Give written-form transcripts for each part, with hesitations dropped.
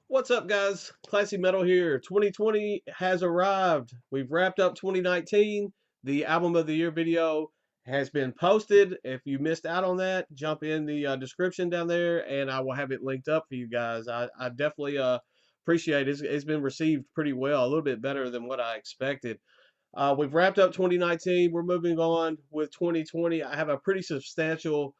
What's up, guys? Classy Metal here. 2020 has arrived. We've wrapped up 2019. The Album of the Year video has been posted. If you missed out on that, jump in the description down there and I will have it linked up for you guys. I definitely appreciate it. It's been received pretty well, a little bit better than what I expected. We've wrapped up 2019. We're moving on with 2020. I have a pretty substantial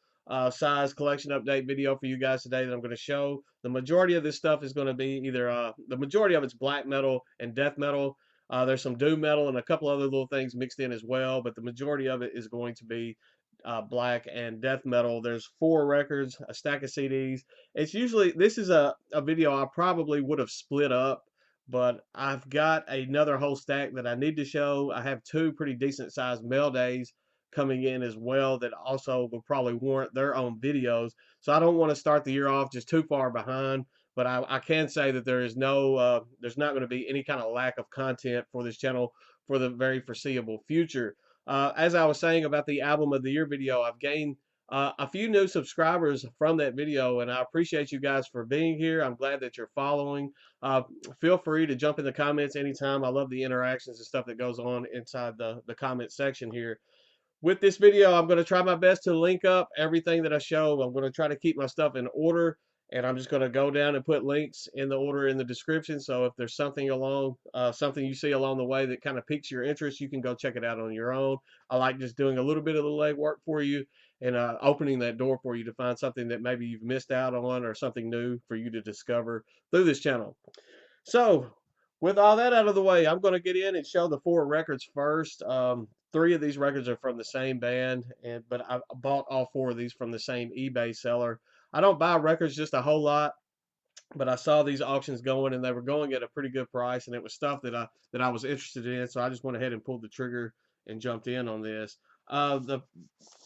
size collection update video for you guys today that I'm going to show. The majority of this stuff is going to be either, the majority of it's black metal and death metal. There's some doom metal and a couple other little things mixed in as well, but the majority of it is going to be black and death metal. There's 4 records, a stack of CDs. It's usually, this is a video I probably would have split up, but I've got another whole stack that I need to show. I have 2 pretty decent sized mail days coming in as well that also will probably warrant their own videos. So I don't want to start the year off just too far behind, but I can say that there is there's not going to be any kind of lack of content for this channel for the very foreseeable future. As I was saying about the Album of the Year video, I've gained a few new subscribers from that video, and I appreciate you guys for being here. I'm glad that you're following. Feel free to jump in the comments anytime. I love the interactions and stuff that goes on inside the comment section here. With this video, I'm going to try my best to link up everything that I show. I'm going to try to keep my stuff in order, and I'm just going to go down and put links in the order in the description. So if there's something something you see along the way that kind of piques your interest, you can go check it out on your own. I like just doing a little bit of the legwork for you and opening that door for you to find something that maybe you've missed out on or something new for you to discover through this channel. So, with all that out of the way, I'm going to get in and show the 4 records first. 3 of these records are from the same band, but I bought all 4 of these from the same eBay seller. I don't buy records just a whole lot, but I saw these auctions going, and they were going at a pretty good price, and it was stuff that I was interested in. So I just went ahead and pulled the trigger and jumped in on this. The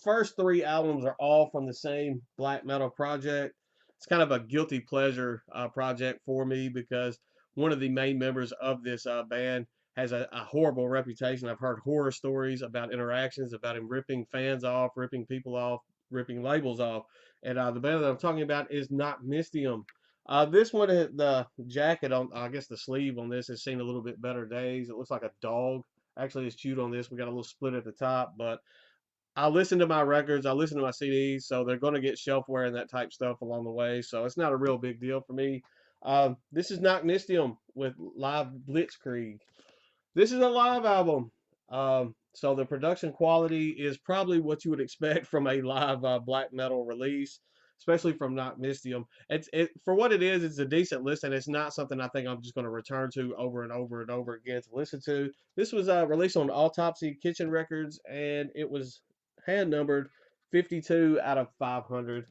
first 3 albums are all from the same black metal project. It's kind of a guilty pleasure project for me because one of the main members of this band has a horrible reputation. I've heard horror stories about interactions, about him ripping fans off, ripping people off, ripping labels off. And the band that I'm talking about is Nachtmystium. This one, the jacket on, I guess the sleeve on this has seen a little bit better days. It looks like a dog. Actually, it's chewed on this. We got a little split at the top, but I listen to my records, I listen to my CDs, so they're going to get shelfware and that type stuff along the way. So it's not a real big deal for me. This is Nachtmystium with live Blitzkrieg. This is a live album, so the production quality is probably what you would expect from a live black metal release, especially from Nachtmystium. For what it is. It's a decent listen. It's not something I think I'm just going to return to over and over and over again to listen to. This was released on Autopsy Kitchen Records, and it was hand numbered 52 out of 500.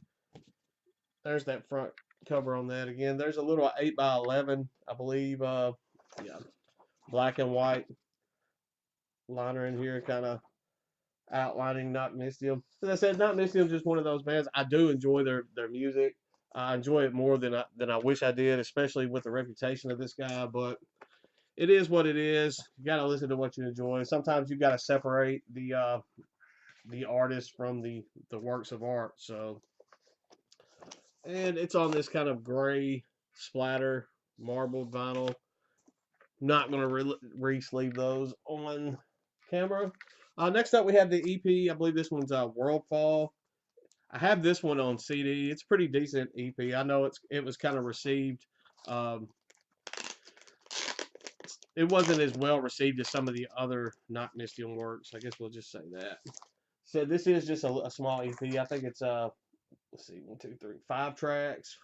There's that front cover on that again. There's a little 8x11, I believe. Yeah, black and white liner in here, kind of outlining Nachtmystium. As I said, Nachtmystium is just one of those bands. I do enjoy their music. I enjoy it more than I wish I did, especially with the reputation of this guy. But it is what it is. You got to listen to what you enjoy. Sometimes you got to separate the artist from the works of art. So, and it's on this kind of gray splatter marbled vinyl. Not going to re-sleeve those on camera. Next up, we have the EP. I believe this one's Worldfall. I have this one on CD. It's a pretty decent EP. I know it was kind of received. Um, it wasn't as well received as some of the other Nachtmystium works. I guess we'll just say that. So this is just a small EP. I think it's let's see, 1, 2, 3, 5 tracks.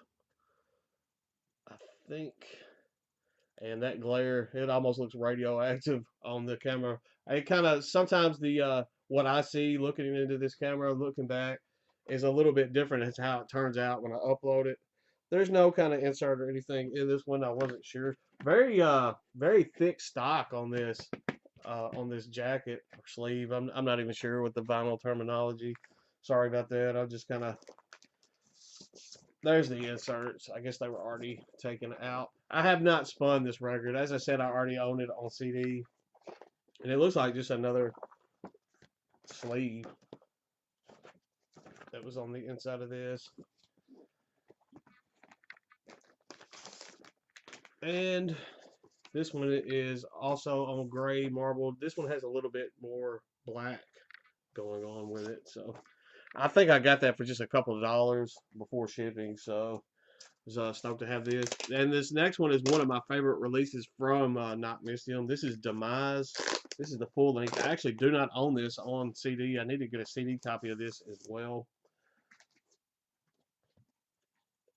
I think. And that glare, it almost looks radioactive on the camera. It kind of sometimes the what I see looking into this camera, looking back, is a little bit different as how it turns out when I upload it. There's no kind of insert or anything in this one. I wasn't sure. Very thick stock on this jacket or sleeve. I'm not even sure what the vinyl terminology. Sorry about that. I'll just kind of, there's the inserts. I guess they were already taken out. I have not spun this record. As I said, I already own it on CD. And it looks like just another sleeve that was on the inside of this. And this one is also on gray marble. This one has a little bit more black going on with it. So I think I got that for just a couple of dollars before shipping. So I was stoked to have this. And this next one is one of my favorite releases from Nachtmystium. This is Demise. This is the full length. I actually do not own this on CD. I need to get a CD copy of this as well.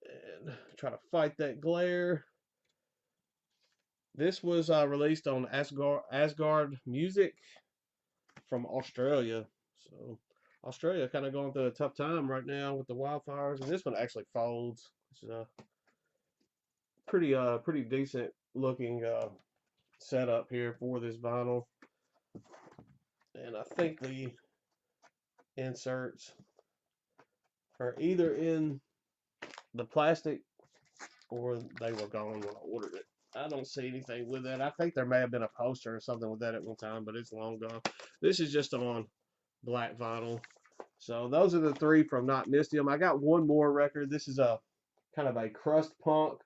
And try to fight that glare. This was released on Asgard Music from Australia. So Australia kind of going through a tough time right now with the wildfires. And this one actually folds. It's a pretty decent looking setup here for this vinyl. And I think the inserts are either in the plastic or they were gone when I ordered it. I don't see anything with that. I think there may have been a poster or something with that at one time, but it's long gone. This is just on black vinyl. So those are the three from Nachtmystium. I got one more record. This is a kind of a crust punk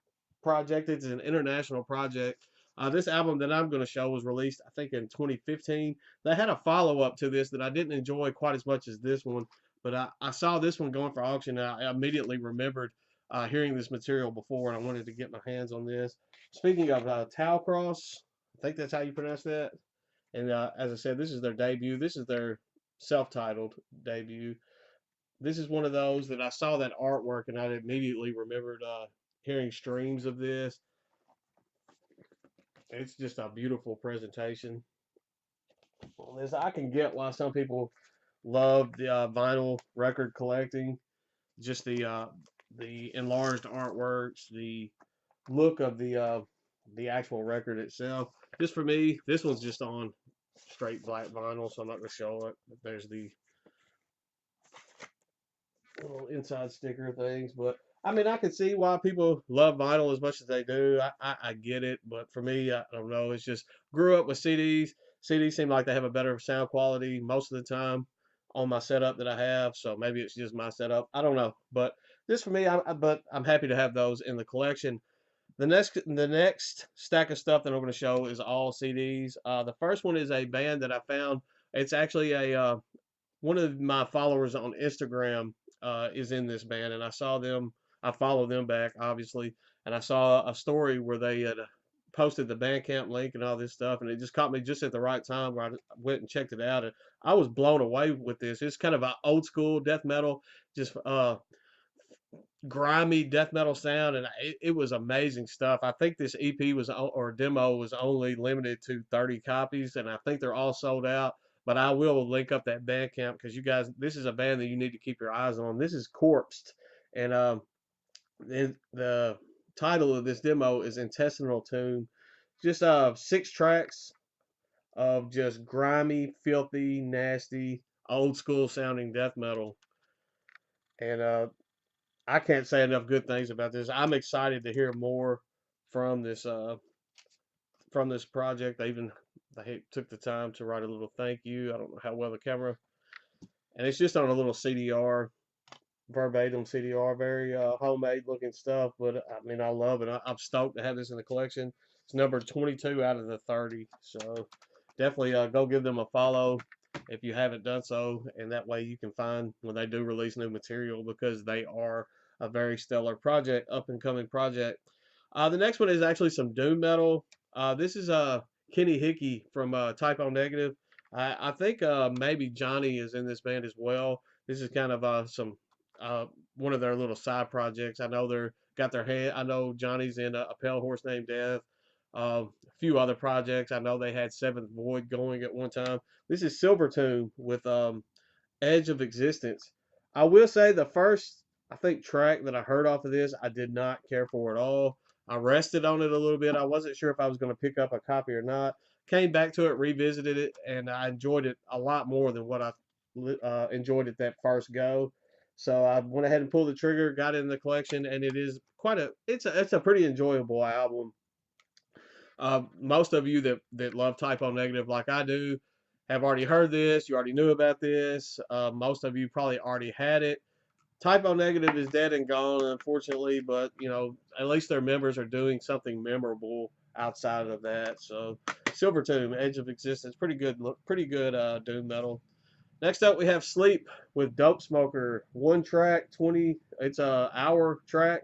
project. It's an international project. This album that I'm going to show was released, I think, in 2015. They had a follow-up to this that I didn't enjoy quite as much as this one, but I saw this one going for auction, and I immediately remembered hearing this material before, and I wanted to get my hands on this. Speaking of Talcross, I think that's how you pronounce that. And as I said, this is their debut. This is their self-titled debut. This is one of those that I saw that artwork, and I immediately remembered hearing streams of this. It's just a beautiful presentation. As I can get why some people love the vinyl record collecting, just the enlarged artworks, the look of the actual record itself. Just for me, this one's just on straight black vinyl, so I'm not gonna show it. But there's the little inside sticker things, but I mean, I can see why people love vinyl as much as they do. I get it, but for me, I don't know. It's just grew up with CDs. CDs seem like they have a better sound quality most of the time on my setup that I have. So maybe it's just my setup. I don't know, but this for me. But I'm happy to have those in the collection. The next stack of stuff that I'm going to show is all CDs. The first one is a band that I found. It's actually a one of my followers on Instagram is in this band, and I saw them. I follow them back, obviously, and I saw a story where they had posted the Bandcamp link and all this stuff, and it just caught me just at the right time where I went and checked it out, and I was blown away with this. It's kind of an old school death metal, just grimy death metal sound, and it was amazing stuff. I think this EP was or demo was only limited to 30 copies, and I think they're all sold out. But I will link up that Bandcamp because you guys, this is a band that you need to keep your eyes on. This is Corpsed, and the title of this demo is Intestinal Tomb. Just 6 tracks of just grimy, filthy, nasty, old school sounding death metal, and I can't say enough good things about this. I'm excited to hear more from this project. They took the time to write a little thank you. I don't know how well the camera, and it's just on a little CDR, verbatim CDR, very homemade looking stuff. But I mean, I love it. I'm stoked to have this in the collection. It's number 22 out of the 30, so definitely go give them a follow if you haven't done so, and that way you can find when they do release new material, because they are a very stellar project, up and coming project. The next one is actually some doom metal. This is Kenny Hickey from Type O Negative. I think maybe Johnny is in this band as well. This is kind of some one of their little side projects. I know they're got their head. I know Johnny's in a Pale Horse Named Death. A few other projects. I know they had Seventh Void going at one time. This is Silvertomb with Edge of Existence. I will say the first, I think, track that I heard off of this, I did not care for at all. I rested on it a little bit. I wasn't sure if I was going to pick up a copy or not. Came back to it, revisited it, and I enjoyed it a lot more than what I enjoyed at that first go. So I went ahead and pulled the trigger, got it in the collection, and it is it's a pretty enjoyable album. Most of you that love Type O Negative like I do have already heard this. You already knew about this. Most of you probably already had it. Typo Negative is dead and gone, unfortunately, but you know, at least their members are doing something memorable outside of that. So, Silvertomb, Edge of Existence, pretty good doom metal. Next up, we have Sleep with Dopesmoker, 1 track, 20. It's a hour track,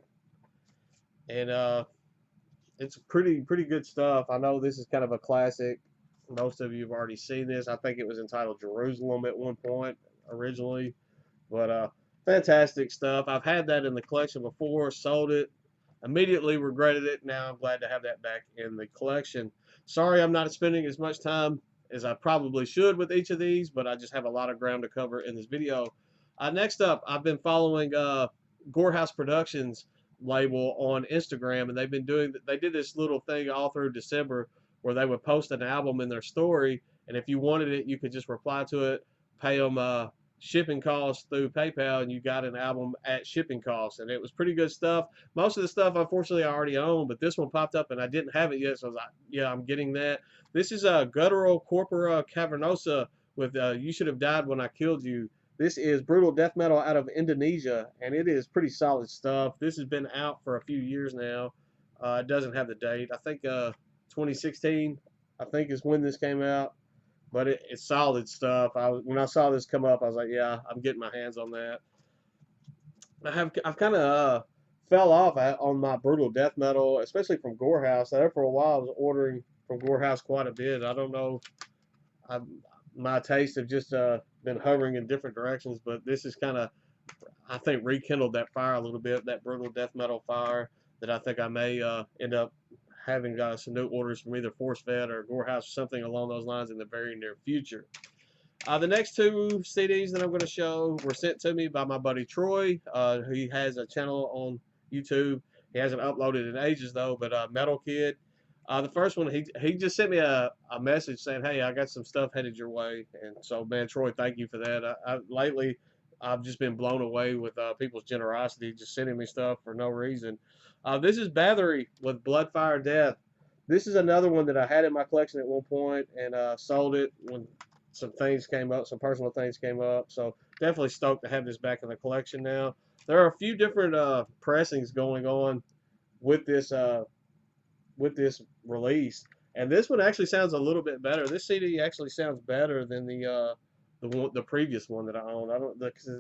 and it's pretty good stuff. I know this is kind of a classic. Most of you have already seen this. I think it was entitled Jerusalem at one point originally. But fantastic stuff. I've had that in the collection before, sold it, immediately regretted it. Now I'm glad to have that back in the collection. Sorry I'm not spending as much time as I probably should with each of these, but I just have a lot of ground to cover in this video. Next up, I've been following Gorehouse Productions label on Instagram, and they did this little thing all through December where they would post an album in their story, and if you wanted it, you could just reply to it, pay them shipping costs through PayPal, and you got an album at shipping costs, and it was pretty good stuff. Most of the stuff, unfortunately, I already own, but this one popped up, and I didn't have it yet, so I was like, yeah, I'm getting that. This is a Guttural Corpora Cavernosa with You Should Have Died When I Killed You. This is brutal death metal out of Indonesia, and it is pretty solid stuff. This has been out for a few years now. It doesn't have the date. I think 2016, I think, is when this came out. But it's solid stuff. When I saw this come up, I was like, yeah, I'm getting my hands on that. I've kind of fell off on my brutal death metal, especially from Gorehouse. There for a while, I was ordering from Gorehouse quite a bit. I don't know. My tastes have just been hovering in different directions, but this is kind of, I think, rekindled that fire a little bit, that brutal death metal fire that I think I may end up having some new orders from either Force Fed or Gorehouse or something along those lines in the very near future. The next two CDs that I'm going to show were sent to me by my buddy Troy. He has a channel on YouTube. He hasn't uploaded in ages though, but Metal Kid. The first one, he just sent me a message saying, hey, I got some stuff headed your way. And so, man, Troy, thank you for that. Lately, I've just been blown away with people's generosity, just sending me stuff for no reason. This is Bathory with Bloodfire Death. This is another one that I had in my collection at one point and sold it when some things came up, some personal things came up. So definitely stoked to have this back in the collection now. There are a few different pressings going on with this release, and this one actually sounds a little bit better. This CD actually sounds better than the previous one that I own.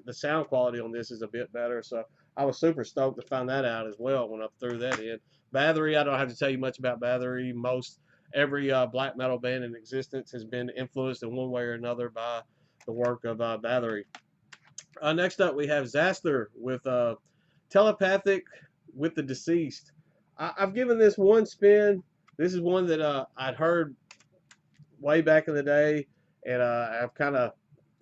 The sound quality on this is a bit better, so I was super stoked to find that out as well when I threw that in. Bathory, I don't have to tell you much about Bathory. Every black metal band in existence has been influenced in one way or another by the work of Bathory. Next up, we have Xasthur with Telepathic with the Deceased. I've given this one spin. This is one that I'd heard way back in the day, and I've kind of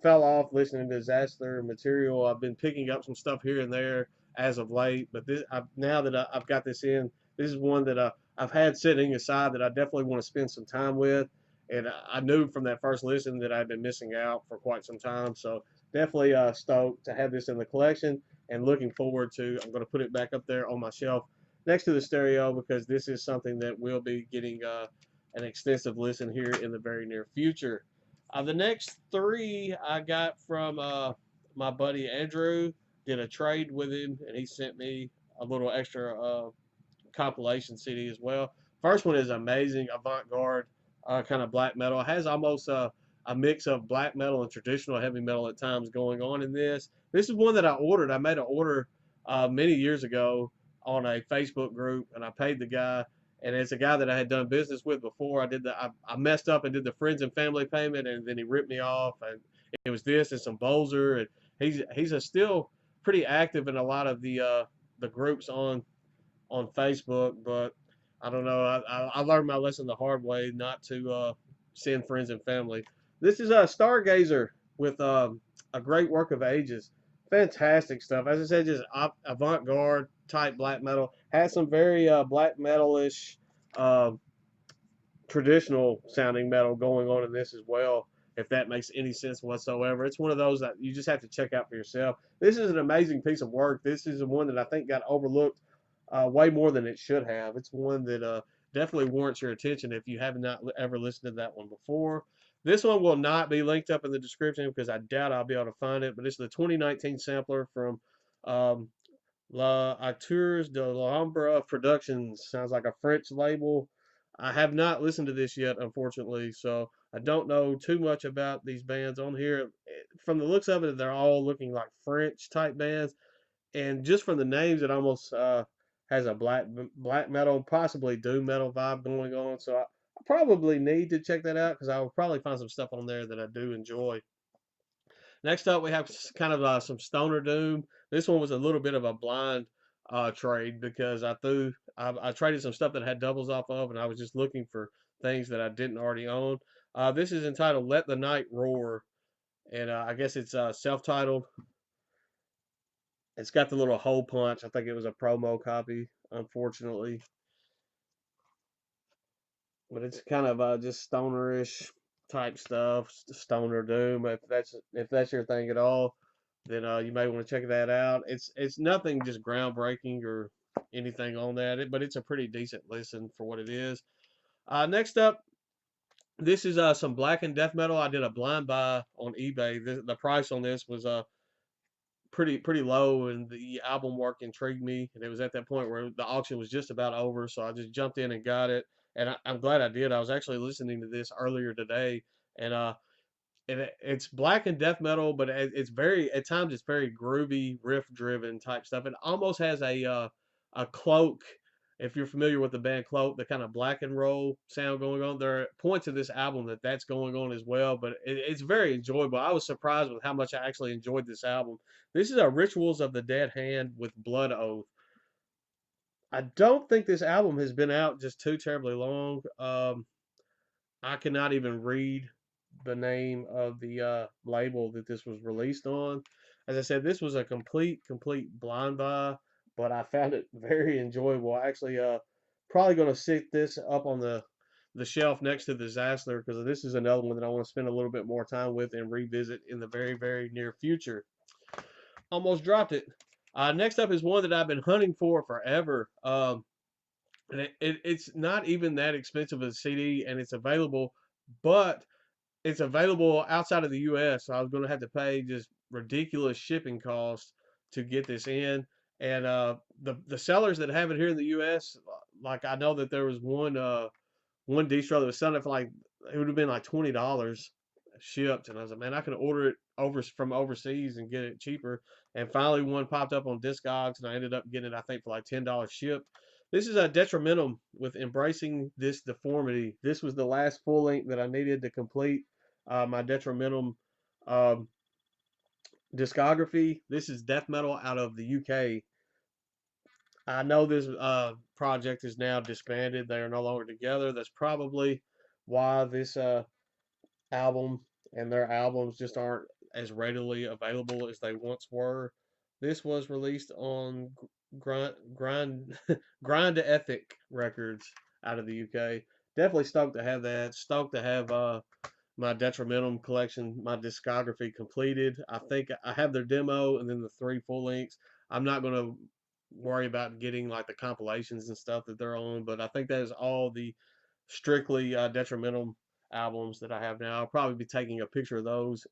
fell off listening to Xasthur material. I've been picking up some stuff here and there as of late, but now that I've got this in, this is one that I've had sitting aside that I definitely want to spend some time with, and I knew from that first listen that I'd been missing out for quite some time, so definitely stoked to have this in the collection, and looking forward to, I'm going to put it back up there on my shelf next to the stereo, because this is something that will be getting an extensive listen here in the very near future. The next three I got from my buddy Andrew. Did a trade with him, and he sent me a little extra compilation CD as well. First one is amazing, avant-garde kind of black metal. It has almost a mix of black metal and traditional heavy metal at times going on in this. This is one that I ordered. I made an order many years ago on a Facebook group, and I paid the guy, and it's a guy that I had done business with before. I messed up and did the friends and family payment, and then he ripped me off, and it was this and some Bolzer, and he's still pretty active in a lot of the groups on Facebook, but I don't know. I learned my lesson the hard way, not to send friends and family. This is a StarGazer with a great work of ages. Fantastic stuff. As I said, just avant-garde type black metal. Has some very black metal-ish traditional sounding metal going on in this as well, if that makes any sense whatsoever. It's one of those that you just have to check out for yourself. This is an amazing piece of work. This is one that I think got overlooked way more than it should have. It's one that definitely warrants your attention if you have not ever listened to that one before. This one will not be linked up in the description because I doubt I'll be able to find it, but it's the 2019 sampler from Acteurs De L'Ombre Productions. Sounds like a French label. I have not listened to this yet, unfortunately, so I don't know too much about these bands on here. From the looks of it, they're all looking like French type bands, and just from the names, it almost has a black metal, possibly doom metal vibe going on. So I probably need to check that out because I will probably find some stuff on there that I do enjoy. Next up, we have kind of some Stoner Doom. This one was a little bit of a blind trade because I traded some stuff that I had doubles off of, and I was just looking for things that I didn't already own. This is entitled "Let the Night Roar," and I guess it's self-titled. It's got the little hole punch. I think it was a promo copy, unfortunately, but it's kind of just stonerish type stuff, Stoner Doom. If that's your thing at all, then you may want to check that out. It's nothing just groundbreaking or anything on that, but it's a pretty decent listen for what it is. Next up, this is some Black and Death Metal. I did a blind buy on eBay. The price on this was pretty low, and the album work intrigued me, and it was at that point where the auction was just about over, so I just jumped in and got it, and I'm glad I did. I was actually listening to this earlier today, and it's black and death metal, but it's very, at times it's very groovy, riff driven type stuff. It almost has a Cloak. If you're familiar with the band Cloak, the kind of black and roll sound going on, there are points of this album that's going on as well. But it's very enjoyable. I was surprised with how much I actually enjoyed this album. This is a Rituals of the Dead Hand with Blood Oath. I don't think this album has been out just too terribly long. I cannot even read the name of the label that this was released on. As I said, this was a complete blind buy, but I found it very enjoyable. I actually probably going to sit this up on the shelf next to the Xasthur because this is another one that I want to spend a little bit more time with and revisit in the very near future. Almost dropped it. Next up is one that I've been hunting for forever. And it's not even that expensive as a CD, and it's available, but it's available outside of the U.S. So I was going to have to pay just ridiculous shipping costs to get this in. And the sellers that have it here in the U.S., like I know that there was one distro that was selling it for like, it would have been like $20 shipped, and I was like, man, I can order it from overseas and get it cheaper. And finally, one popped up on Discogs, and I ended up getting it, I think, for like $10 shipped. This is a Detrimentum with Embracing This Deformity. This was the last full length that I needed to complete my Detrimentum um, discography. This is death metal out of the UK. I know this project is now disbanded. They are no longer together. That's probably why this album and their albums just aren't as readily available as they once were. This was released on Grind Ethic Records out of the UK. Definitely stoked to have that. Stoked to have my Detrimentum collection, my discography completed. I think I have their demo and then the 3 full lengths. I'm not going to worry about getting like the compilations and stuff that they're on, but I think that is all the strictly Detrimentum albums that I have now. I'll probably be taking a picture of those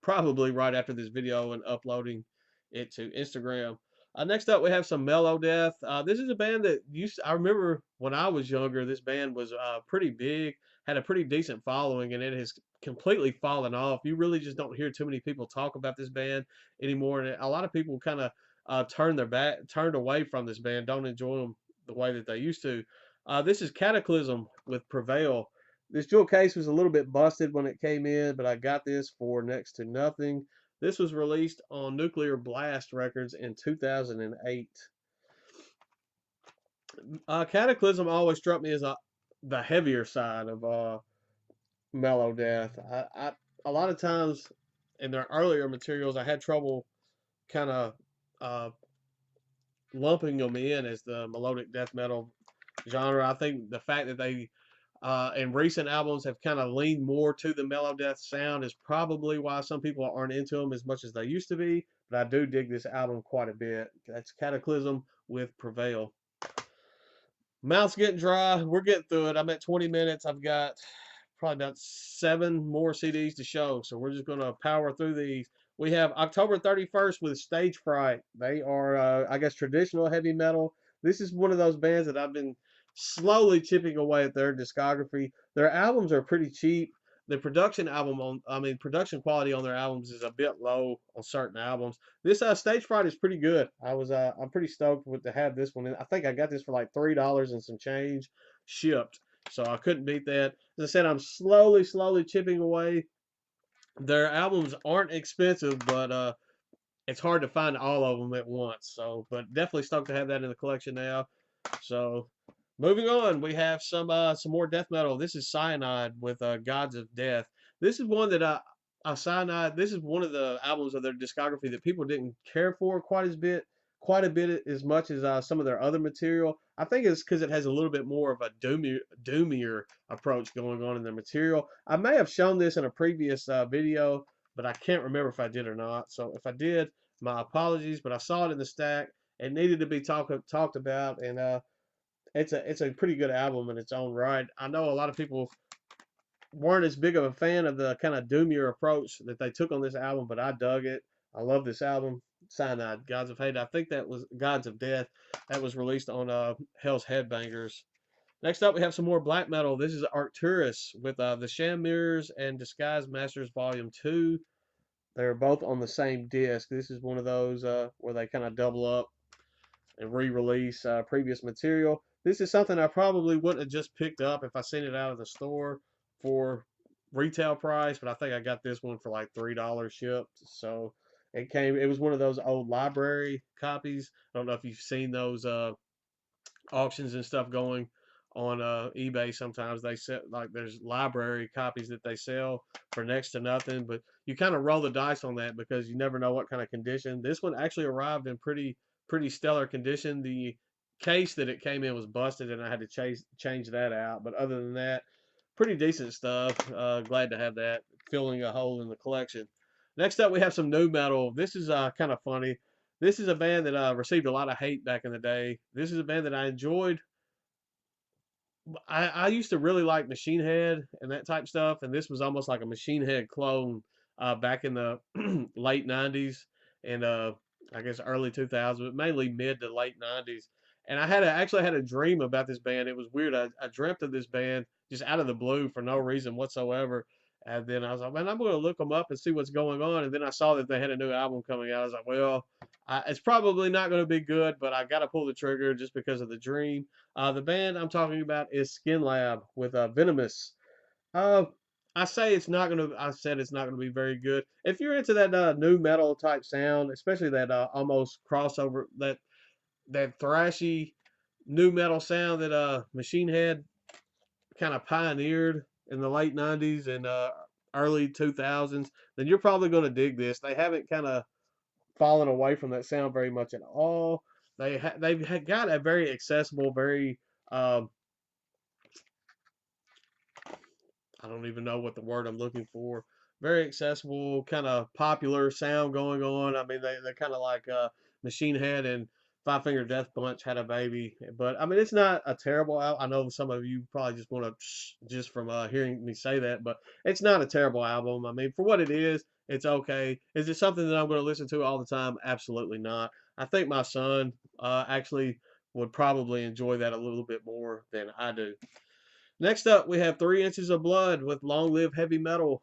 probably right after this video and uploading it to Instagram. Next up, we have some Mellow Death. This is a band that I remember when I was younger, this band was pretty big, had a pretty decent following, and it has completely fallen off. You really just don't hear too many people talk about this band anymore, and a lot of people kind of turned away from this band, don't enjoy them the way that they used to. This is Kataklysm with Prevail. This jewel case was a little bit busted when it came in, but I got this for next to nothing. This was released on Nuclear Blast Records in 2008. Kataklysm always struck me as the heavier side of Mellow Death. A lot of times in their earlier materials, I had trouble kind of lumping them in as the melodic death metal genre. I think the fact that they in recent albums have kind of leaned more to the mellow death sound is probably why some people aren't into them as much as they used to be. But I do dig this album quite a bit. That's Kataklysm with Prevail. Mouth's getting dry. We're getting through it. I'm at 20 minutes. I've got probably about 7 more CDs to show, so we're just going to power through these. We have October 31st with Stagefright. They are, I guess, traditional heavy metal. This is one of those bands that I've been slowly chipping away at their discography. Their albums are pretty cheap. The production quality on their albums is a bit low on certain albums. This Stagefright is pretty good. I'm pretty stoked to have this one. I think I got this for like $3 and some change shipped, so I couldn't beat that. As I said, I'm slowly chipping away. Their albums aren't expensive, but it's hard to find all of them at once. So, but definitely stoked to have that in the collection now. So, moving on, we have some more death metal. This is Cianide with Gods of Death. This is one that Cianide. This is one of the albums of their discography that people didn't care for quite a bit as much as some of their other material. I think it's because it has a little bit more of a doomier approach going on in their material. I may have shown this in a previous video, but I can't remember if I did or not. So if I did, my apologies. But I saw it in the stack. It needed to be talked about, and it's a pretty good album in its own right. I know a lot of people weren't as big of a fan of the kind of doomier approach that they took on this album, but I dug it. I love this album. Cyanide, Gods of Hate. I think that was Gods of Death. That was released on Hell's Headbangers. Next up, we have some more black metal. This is Arcturus with the Sham Mirrors and Disguise Masters Volume 2. They're both on the same disc. This is one of those where they kind of double up and re-release previous material. This is something I probably wouldn't have just picked up if I seen it out of the store for retail price, but I think I got this one for like $3 shipped. So it was one of those old library copies. I don't know if you've seen those auctions and stuff going on eBay. Sometimes they sell, like, there's library copies that they sell for next to nothing, but you kind of roll the dice on that because you never know what kind of condition. This one actually arrived in pretty stellar condition. The case that it came in was busted, and I had to change that out. But other than that, pretty decent stuff. Glad to have that filling a hole in the collection. Next up, we have some new metal. This is kind of funny. This is a band that received a lot of hate back in the day. This is a band that I enjoyed. I used to really like Machine Head and that type stuff, and this was almost like a Machine Head clone back in the late 90s and I guess early 2000s, but mainly mid to late 90s. And actually had a dream about this band. It was weird. I dreamt of this band just out of the blue for no reason whatsoever. And then I was like, man, I'm going to look them up and see what's going on. And then I saw that they had a new album coming out. I was like, well, it's probably not going to be good, but I got to pull the trigger just because of the dream. The band I'm talking about is Skinlab with Venomous. Uh, I say it's not gonna. I said it's not gonna be very good. If you're into that new metal type sound, especially that almost crossover, that thrashy new metal sound that Machine Head kind of pioneered in the late '90s and early 2000s, then you're probably gonna dig this. They haven't kind of fallen away from that sound very much at all. They've got a very accessible, very I don't even know what the word I'm looking for. Very accessible, kind of popular sound going on. I mean, they're kind of like Machine Head and Five Finger Death Punch had a baby. But I mean, it's not a terrible album. I know some of you probably just want to just from hearing me say that, but it's not a terrible album. I mean, for what it is, it's okay. Is it something that I'm going to listen to all the time? Absolutely not. I think my son actually would probably enjoy that a little bit more than I do. Next up, we have 3 Inches of Blood with Long Live Heavy Metal.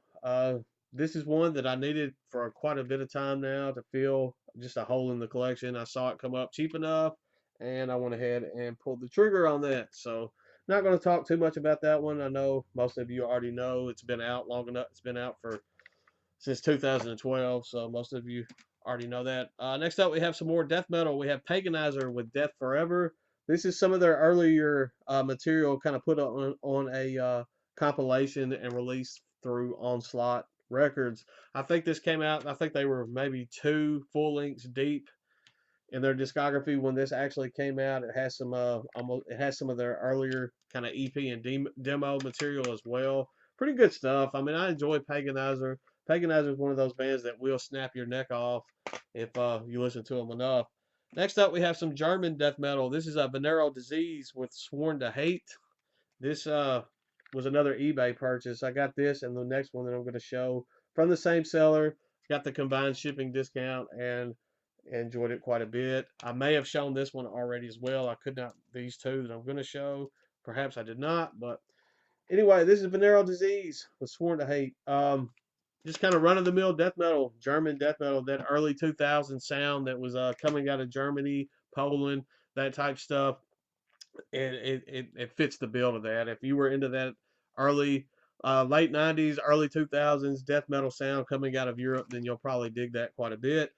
This is one that I needed for quite a bit of time now to fill just a hole in the collection. I saw it come up cheap enough, and I went ahead and pulled the trigger on that. So, not going to talk too much about that one. I know most of you already know it's been out long enough. It's been out since 2012, so most of you already know that. Next up, we have some more death metal. We have Paganizer with Death Forever. This is some of their earlier material kind of put on a compilation and released through Onslaught Records. I think this came out, I think they were maybe 2 full lengths deep in their discography when this actually came out. It has some of their earlier kind of EP and demo material as well. Pretty good stuff. I mean, I enjoy Paganizer. Paganizer is one of those bands that will snap your neck off if you listen to them enough. Next up, we have some German death metal. This is a Veneral Disease with Sworn to Hate. This was another eBay purchase. I got this and the next one that I'm going to show from the same seller. got the combined shipping discount and enjoyed it quite a bit. I may have shown this one already as well. I could not, these two that I'm going to show. Perhaps I did not, but anyway, this is Veneral Disease, was Sworn to Hate. Just kind of run-of-the-mill death metal, German death metal, that early 2000 sound that was coming out of Germany, Poland, that type stuff. And it fits the bill of that. If you were into that early, late 90s, early 2000s death metal sound coming out of Europe, then you'll probably dig that quite a bit.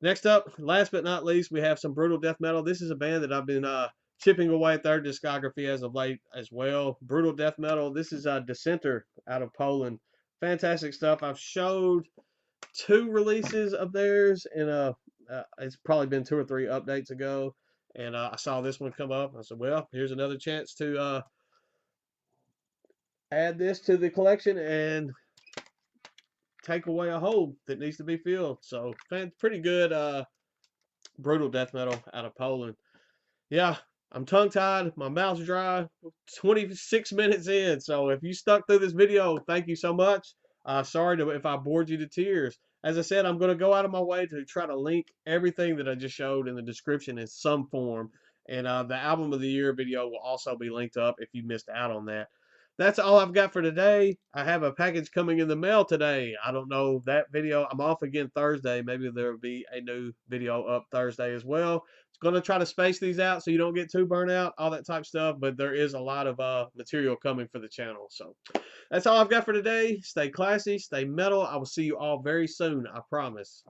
Next up, last but not least, we have some brutal death metal. This is a band that I've been chipping away at their discography as of late as well. Brutal death metal. This is Dissenter out of Poland. Fantastic stuff. I've showed 2 releases of theirs, and it's probably been 2 or 3 updates ago. And I saw this one come up. I said, well, here's another chance to add this to the collection and take away a hole that needs to be filled. So, pretty good brutal death metal out of Poland. Yeah, I'm tongue-tied. My mouth's dry. 26 minutes in. So, if you stuck through this video, thank you so much. Sorry if I bored you to tears. As I said, I'm going to go out of my way to try to link everything that I just showed in the description in some form. And the Album of the Year video will also be linked up if you missed out on that. That's all I've got for today. I have a package coming in the mail today. I don't know that video. I'm off again Thursday. Maybe there will be a new video up Thursday as well. It's going to try to space these out so you don't get too burnt out, all that type stuff. But there is a lot of material coming for the channel. So that's all I've got for today. Stay classy, stay metal. I will see you all very soon, I promise.